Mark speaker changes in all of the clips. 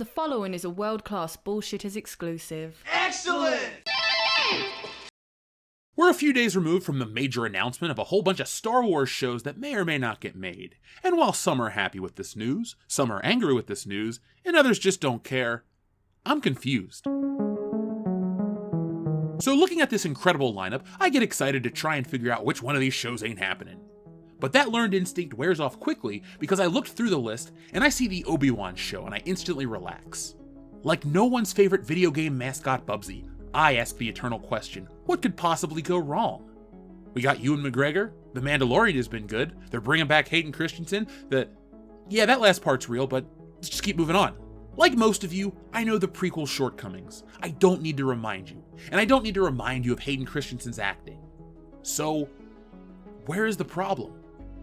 Speaker 1: The following is a world-class Bullshitters exclusive.
Speaker 2: Excellent!
Speaker 3: We're a few days removed from the major announcement of a whole bunch of Star Wars shows that may or may not get made. And while some are happy with this news, some are angry with this news, and others just don't care, I'm confused. So looking at this incredible lineup, I get excited to try and figure out which one of these shows ain't happening. But that learned instinct wears off quickly because I looked through the list and I see the Obi-Wan show and I instantly relax. Like no one's favorite video game mascot Bubsy, I ask the eternal question, what could possibly go wrong? We got Ewan McGregor, the Mandalorian has been good, they're bringing back Hayden Christensen, yeah, that last part's real, but let's just keep moving on. Like most of you, I know the prequel's shortcomings. I don't need to remind you, and I don't need to remind you of Hayden Christensen's acting. So, where is the problem?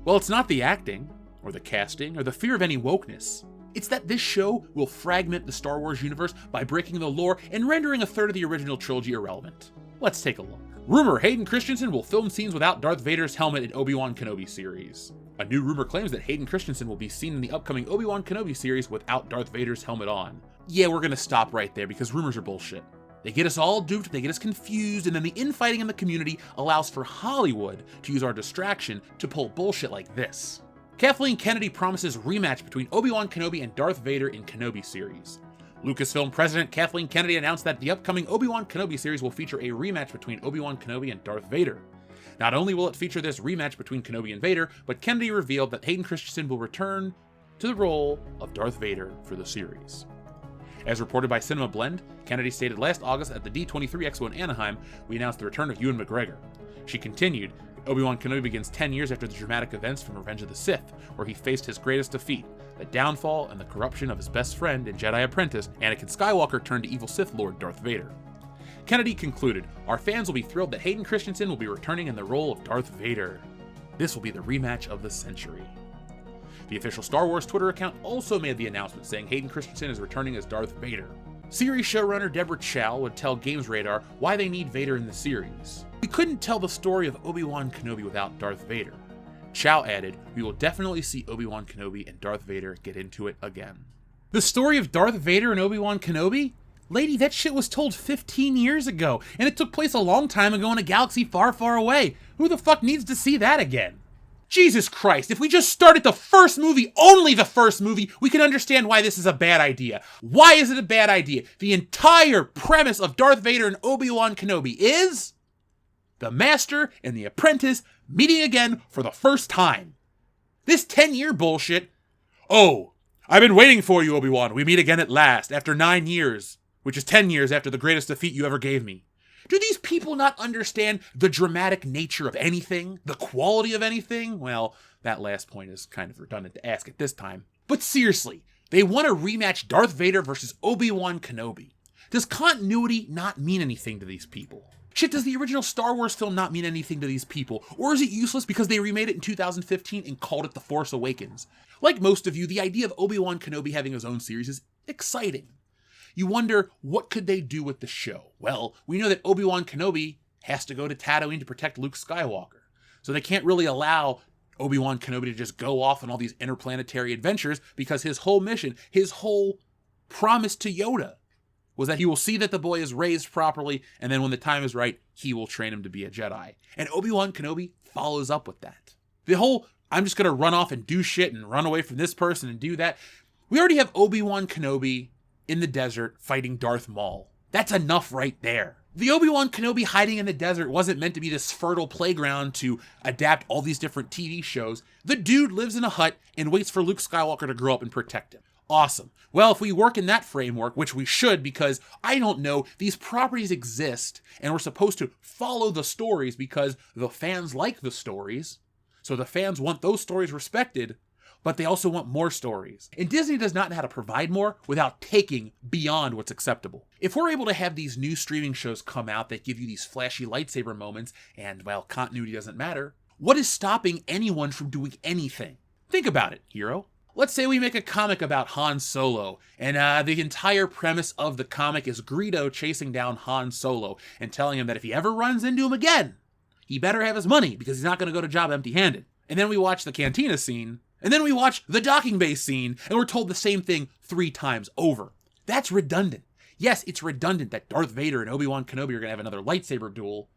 Speaker 3: Well, it's not the acting, or the casting, or the fear of any wokeness. It's that this show will fragment the Star Wars universe by breaking the lore and rendering a third of the original trilogy irrelevant. Let's take a look. Rumor, Hayden Christensen will film scenes without Darth Vader's helmet in Obi-Wan Kenobi series. A new rumor claims that Hayden Christensen will be seen in the upcoming Obi-Wan Kenobi series without Darth Vader's helmet on. Yeah, we're gonna stop right there because rumors are bullshit. They get us all duped, they get us confused, and then the infighting in the community allows for Hollywood to use our distraction to pull bullshit like this. Kathleen Kennedy promises rematch between Obi-Wan Kenobi and Darth Vader in Kenobi series. Lucasfilm president Kathleen Kennedy announced that the upcoming Obi-Wan Kenobi series will feature a rematch between Obi-Wan Kenobi and Darth Vader. Not only will it feature this rematch between Kenobi and Vader, but Kennedy revealed that Hayden Christensen will return to the role of Darth Vader for the series. As reported by Cinema Blend, Kennedy stated last August at the D23 Expo in Anaheim, we announced the return of Ewan McGregor. She continued, Obi-Wan Kenobi begins 10 years after the dramatic events from Revenge of the Sith, where he faced his greatest defeat, the downfall and the corruption of his best friend and Jedi apprentice, Anakin Skywalker turned to evil Sith Lord Darth Vader. Kennedy concluded, our fans will be thrilled that Hayden Christensen will be returning in the role of Darth Vader. This will be the rematch of the century. The official Star Wars Twitter account also made the announcement saying Hayden Christensen is returning as Darth Vader. Series showrunner Deborah Chow would tell Games Radar why they need Vader in the series. We couldn't tell the story of Obi-Wan Kenobi without Darth Vader. Chow added, we will definitely see Obi-Wan Kenobi and Darth Vader get into it again. The story of Darth Vader and Obi-Wan Kenobi? Lady, that shit was told 15 years ago, and it took place a long time ago in a galaxy far, far away. Who the fuck needs to see that again? Jesus Christ, if we just started the first movie, only the first movie, we can understand why this is a bad idea. Why is it a bad idea? The entire premise of Darth Vader and Obi-Wan Kenobi is the Master and the Apprentice meeting again for the first time. This 10-year bullshit, oh, I've been waiting for you, Obi-Wan. We meet again at last, after 9 years, which is 10 years after the greatest defeat you ever gave me. Do these people not understand the dramatic nature of anything? The quality of anything? Well, that last point is kind of redundant to ask at this time. But seriously, they want to rematch Darth Vader versus Obi-Wan Kenobi. Does continuity not mean anything to these people? Shit, does the original Star Wars film not mean anything to these people? Or is it useless because they remade it in 2015 and called it The Force Awakens? Like most of you, the idea of Obi-Wan Kenobi having his own series is exciting. You wonder, what could they do with the show? Well, we know that Obi-Wan Kenobi has to go to Tatooine to protect Luke Skywalker. So they can't really allow Obi-Wan Kenobi to just go off on all these interplanetary adventures because his whole mission, his whole promise to Yoda was that he will see that the boy is raised properly, and then when the time is right, he will train him to be a Jedi. And Obi-Wan Kenobi follows up with that. The whole, I'm just going to run off and do shit and run away from this person and do that. We already have Obi-Wan Kenobi in the desert fighting Darth Maul. That's enough right there. The Obi-Wan Kenobi hiding in the desert wasn't meant to be this fertile playground to adapt all these different TV shows. The dude lives in a hut and waits for Luke Skywalker to grow up and protect him. Awesome. Well, if we work in that framework, which we should because, I don't know, these properties exist and we're supposed to follow the stories because the fans like the stories. So the fans want those stories respected, but they also want more stories. And Disney does not know how to provide more without taking beyond what's acceptable. If we're able to have these new streaming shows come out that give you these flashy lightsaber moments, and, well, continuity doesn't matter, what is stopping anyone from doing anything? Think about it, hero. Let's say we make a comic about Han Solo, and the entire premise of the comic is Greedo chasing down Han Solo and telling him that if he ever runs into him again, he better have his money because he's not going to go to job empty-handed. And then we watch the cantina scene, and then we watch the docking bay scene, and we're told the same thing 3 times over. That's redundant. Yes, it's redundant that Darth Vader and Obi-Wan Kenobi are going to have another lightsaber duel,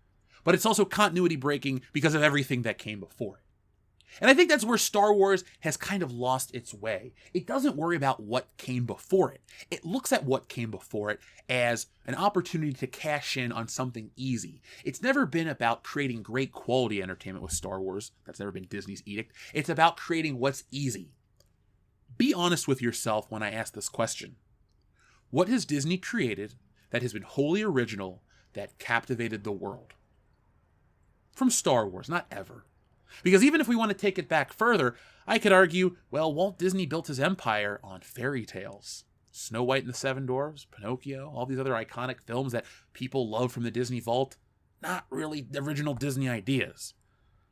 Speaker 3: but it's also continuity breaking because of everything that came before it. And I think that's where Star Wars has kind of lost its way. It doesn't worry about what came before it. It looks at what came before it as an opportunity to cash in on something easy. It's never been about creating great quality entertainment with Star Wars. That's never been Disney's edict. It's about creating what's easy. Be honest with yourself when I ask this question. What has Disney created that has been wholly original, that captivated the world? From Star Wars, not ever. Because even if we want to take it back further, I could argue, well, Walt Disney built his empire on fairy tales. Snow White and the Seven Dwarfs, Pinocchio, all these other iconic films that people love from the Disney vault, not really original Disney ideas.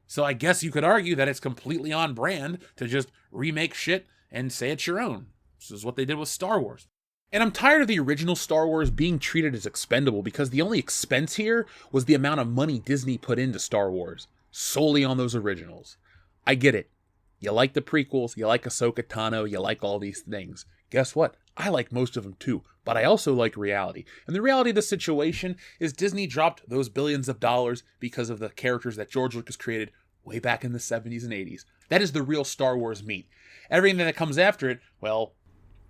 Speaker 3: So I guess you could argue that it's completely on brand to just remake shit and say it's your own. This is what they did with Star Wars. And I'm tired of the original Star Wars being treated as expendable because the only expense here was the amount of money Disney put into Star Wars. Solely on those originals. I get it. You like the prequels, you like Ahsoka Tano, you like all these things. Guess what? I like most of them too, but I also like reality. And the reality of the situation is Disney dropped those billions of dollars because of the characters that George Lucas created way back in the 70s and 80s. That is the real Star Wars meat. Everything that comes after it, well,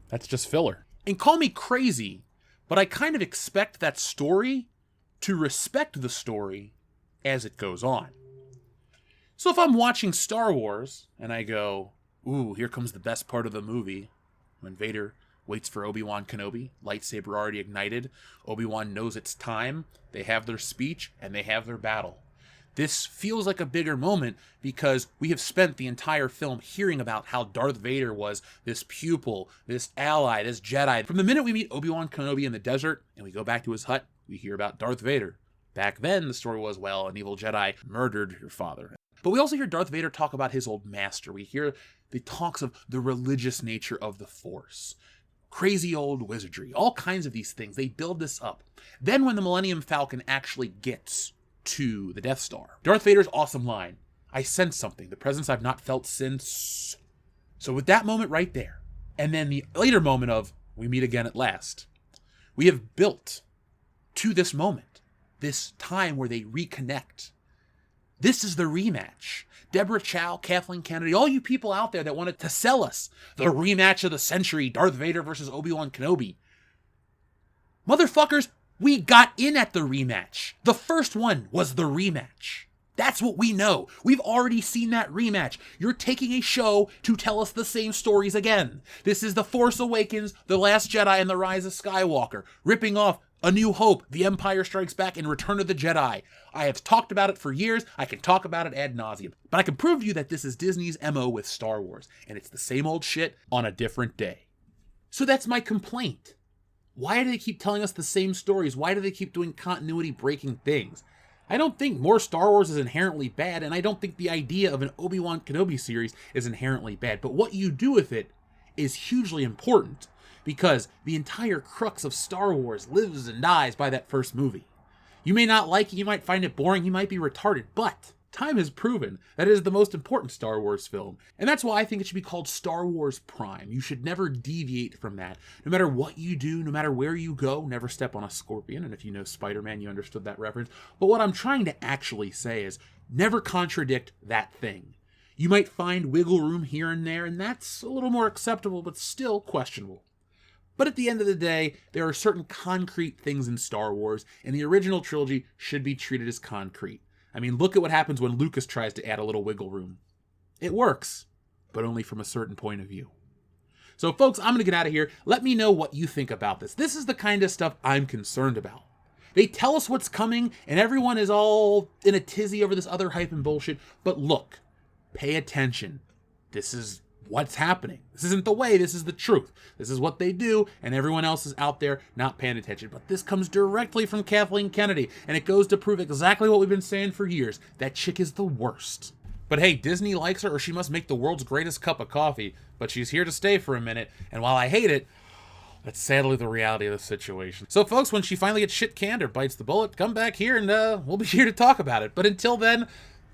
Speaker 3: that's just filler. And call me crazy, but I kind of expect that story to respect the story as it goes on. So if I'm watching Star Wars and I go, ooh, here comes the best part of the movie, when Vader waits for Obi-Wan Kenobi, lightsaber already ignited, Obi-Wan knows it's time, they have their speech, and they have their battle. This feels like a bigger moment because we have spent the entire film hearing about how Darth Vader was this pupil, this ally, this Jedi. From the minute we meet Obi-Wan Kenobi in the desert and we go back to his hut, we hear about Darth Vader. Back then, the story was, well, an evil Jedi murdered your father. But we also hear Darth Vader talk about his old master. We hear the talks of the religious nature of the Force. Crazy old wizardry. All kinds of these things. They build this up. Then when the Millennium Falcon actually gets to the Death Star, Darth Vader's awesome line, I sense something. The presence I've not felt since... So with that moment right there, and then the later moment of, we meet again at last, we have built to this moment, this time where they reconnect. This is the rematch. Deborah Chow, Kathleen Kennedy, all you people out there that wanted to sell us the rematch of the century, Darth Vader versus Obi-Wan Kenobi. Motherfuckers, we got in at the rematch. The first one was the rematch. That's what we know. We've already seen that rematch. You're taking a show to tell us the same stories again. This is The Force Awakens, The Last Jedi, and The Rise of Skywalker, ripping off A New Hope, The Empire Strikes Back, and Return of the Jedi. I have talked about it for years. I can talk about it ad nauseum. But I can prove to you that this is Disney's MO with Star Wars, and it's the same old shit on a different day. So that's my complaint. Why do they keep telling us the same stories? Why do they keep doing continuity-breaking things? I don't think more Star Wars is inherently bad, and I don't think the idea of an Obi-Wan Kenobi series is inherently bad. But what you do with it is hugely important, because the entire crux of Star Wars lives and dies by that first movie. You may not like it, you might find it boring, you might be retarded, but time has proven that it is the most important Star Wars film. And that's why I think it should be called Star Wars Prime. You should never deviate from that. No matter what you do, no matter where you go, never step on a scorpion. And if you know Spider-Man, you understood that reference. But what I'm trying to actually say is never contradict that thing. You might find wiggle room here and there, and that's a little more acceptable, but still questionable. But at the end of the day, there are certain concrete things in Star Wars, and the original trilogy should be treated as concrete. I mean, look at what happens when Lucas tries to add a little wiggle room. It works, but only from a certain point of view. So folks, I'm going to get out of here. Let me know what you think about this. This is the kind of stuff I'm concerned about. They tell us what's coming, and everyone is all in a tizzy over this other hype and bullshit. But look, pay attention. This is what's happening. This isn't the way, this is the truth. This is what they do, and everyone else is out there not paying attention. But this comes directly from Kathleen Kennedy, and it goes to prove exactly what we've been saying for years. That chick is the worst. But hey, Disney likes her, or she must make the world's greatest cup of coffee, but she's here to stay for a minute, and while I hate it, that's sadly the reality of the situation. So folks, when she finally gets shit canned or bites the bullet, come back here and we'll be here to talk about it. But until then,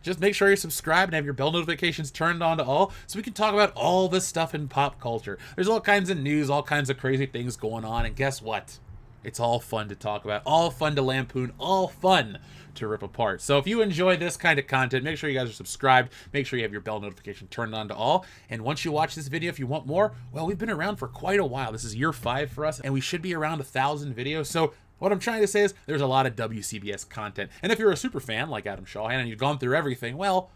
Speaker 3: just make sure you're subscribed and have your bell notifications turned on to all so we can talk about all this stuff in pop culture. There's all kinds of news, all kinds of crazy things going on, and guess what? It's all fun to talk about, all fun to lampoon, all fun to rip apart. So if you enjoy this kind of content, make sure you guys are subscribed, make sure you have your bell notification turned on to all, and once you watch this video, if you want more, well, we've been around for quite a while. This is year 5 for us, and we should be around 1,000 videos, so what I'm trying to say is there's a lot of WCBS content, and if you're a super fan like Adam Shawhan and you've gone through everything, well,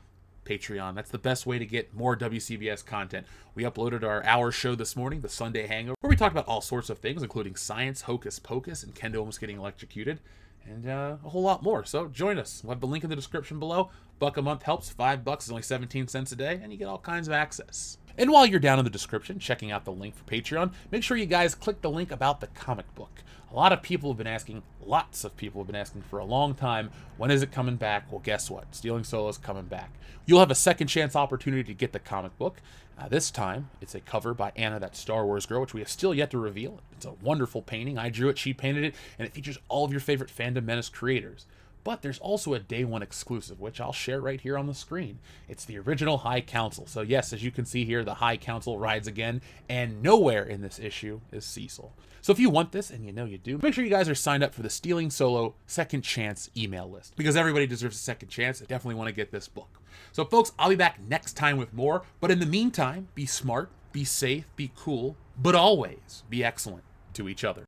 Speaker 3: Patreon. That's the best way to get more WCBS content. We uploaded our hour show this morning, the Sunday Hangover, where we talked about all sorts of things, including science, hocus pocus, and Kendo almost getting electrocuted, and a whole lot more. So join us. We'll have the link in the description below. $1 a month helps. $5 is only 17 cents a day, and you get all kinds of access. And while you're down in the description checking out the link for Patreon, make sure you guys click the link about the comic book. A lot of people have been asking, lots of people have been asking for a long time, when is it coming back? Well, guess what? Stealing Solo is coming back. You'll have a second chance opportunity to get the comic book. This time, it's a cover by Anna, that Star Wars girl, which we have still yet to reveal. It's a wonderful painting. I drew it, she painted it, and it features all of your favorite Fandom Menace creators. But there's also a Day 1 exclusive, which I'll share right here on the screen. It's the original High Council. So yes, as you can see here, the High Council rides again, and nowhere in this issue is Cecil. So if you want this, and you know you do, make sure you guys are signed up for the Stealing Solo Second Chance email list, because everybody deserves a second chance. I definitely want to get this book. So folks, I'll be back next time with more, but in the meantime, be smart, be safe, be cool, but always be excellent to each other.